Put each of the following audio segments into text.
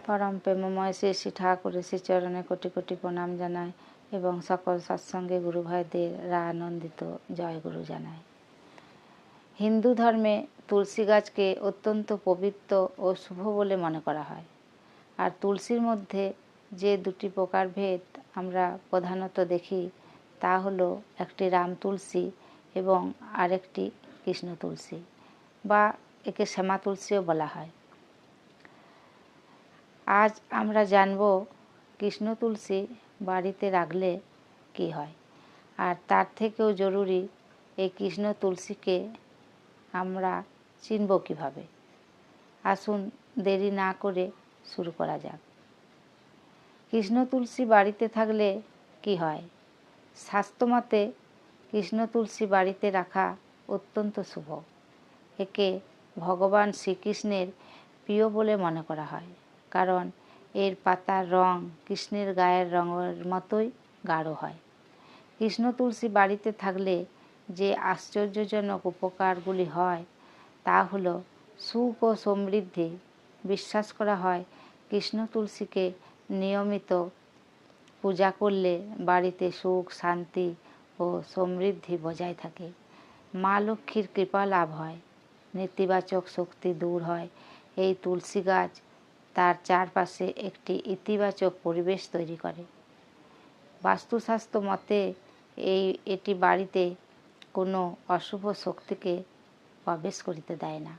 পরম প্রেমময় শ্রী শ্রী ঠাকুরের শ্রীচরণে কোটি কোটি প্রণাম জানায় এবং সকল সৎসঙ্গে গুরু ভাইদের আনন্দিত জয় গুরু জানায়। হিন্দু ধর্মে তুলসী গাছকে অত্যন্ত পবিত্র ও শুভ বলে মনে করা হয়। আর তুলসীর মধ্যে যে দুটি প্রকারভেদ আমরা প্রধানত দেখি তা হলো একটি রাম তুলসী এবং আরেকটি কৃষ্ণ তুলসী, বা একে শ্যামা তুলসীও বলা হয়। আজ আমরা জানব কৃষ্ণ তুলসী বাড়িতে রাখলে কি হয়, আর তার থেকেও জরুরি এই কৃষ্ণ তুলসীকে আমরা চিনব কিভাবে। আসুন দেরি না করে শুরু করা যাক। কৃষ্ণ তুলসী বাড়িতে থাকলে কি হয়? শাস্ত্রমতে কৃষ্ণ তুলসী বাড়িতে রাখা অত্যন্ত শুভ। একে ভগবান শ্রীকৃষ্ণের প্রিয় বলে মনে করা হয়, কারণ এর পাতার রং কৃষ্ণের গায়ের রঙের মতোই গাঢ় হয়। কৃষ্ণ তুলসী বাড়িতে থাকলে যে আশ্চর্যজনক উপকারগুলি হয় তা হলো সুখ ও সমৃদ্ধি। বিশ্বাস করা হয় কৃষ্ণ তুলসীকে নিয়মিত পূজা করলে বাড়িতে সুখ, শান্তি ও সমৃদ্ধি বজায় থাকে। মা লক্ষ্মীর কৃপা লাভ হয়, নেতিবাচক শক্তি দূর হয়। এই তুলসী গাছ তার চারপাশে একটি ইতিবাচক পরিবেশ তৈরি করে। বাস্তুশাস্ত্র মতে এটি বাড়িতে কোনো অশুভ শক্তিকে প্রবেশ করিতে দেয় না।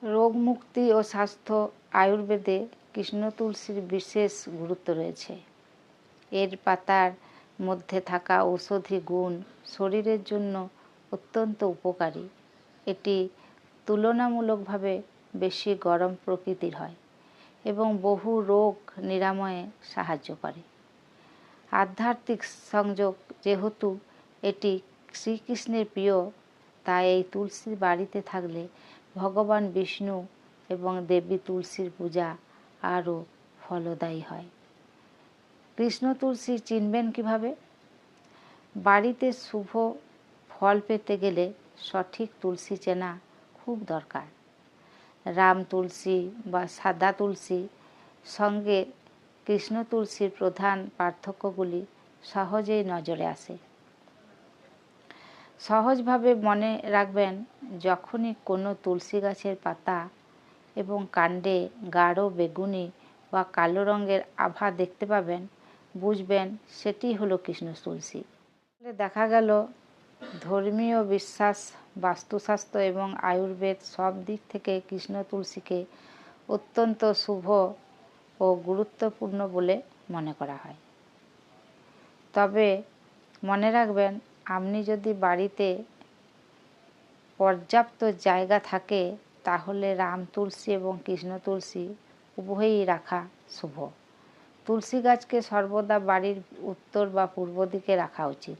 রোগ মুক্তি ও স্বাস্থ্য আয়ুর্বেদে কৃষ্ণ তুলসীর বিশেষ গুরুত্ব রয়েছে। এর পাতার মধ্যে থাকা ঔষধি গুণ শরীরের জন্য অত্যন্ত উপকারী। এটি তুলনামূলকভাবে বেশি গরম প্রকৃতির হয় এবং বহু রোগ নিরাময়ে সাহায্য করে। আধ্যাত্মিক সংযোগ যেহেতু এটি শ্রীকৃষ্ণের প্রিয়, তাই এই তুলসী বাড়িতে থাকলে ভগবান বিষ্ণু এবং দেবী তুলসীর পূজা আরও ফলদায়ী হয়। কৃষ্ণ তুলসী চিনবেন কিভাবে? বাড়িতে শুভ ফল পেতে গেলে সঠিক তুলসী চেনা খুব দরকার। রাম তুলসী বা সাদা তুলসী সঙ্গে কৃষ্ণ তুলসীর প্রধান পার্থক্যগুলি সহজেই নজরে আসে। সহজভাবে মনে রাখবেন, যখনই কোনো তুলসী গাছের পাতা এবং কাণ্ডে গাঢ় বেগুনি বা কালো রঙের আভা দেখতে পাবেন, বুঝবেন সেটি হলো কৃষ্ণ তুলসী। দেখা গেল ধর্মীয় বিশ্বাস, বাস্তুশাস্ত্র এবং আয়ুর্বেদ সব দিক থেকে কৃষ্ণ তুলসীকে অত্যন্ত শুভ ও গুরুত্বপূর্ণ বলে মনে করা হয়। তবে মনে রাখবেন, আপনি যদি বাড়িতে পর্যাপ্ত জায়গা থাকে তাহলে রাম তুলসী এবং কৃষ্ণ তুলসী উভয়ই রাখা শুভ। তুলসী গাছকে সর্বদা বাড়ির উত্তর বা পূর্ব দিকে রাখা উচিত।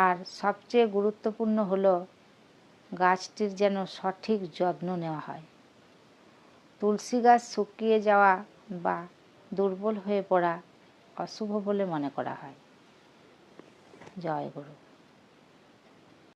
আর সবচেয়ে গুরুত্বপূর্ণ হলো গাছটির যেন সঠিক যত্ন নেওয়া হয়। তুলসী গাছ শুকিয়ে যাওয়া বা দুর্বল হয়ে পড়া অশুভ বলে মনে করা হয়। জয় গুরু।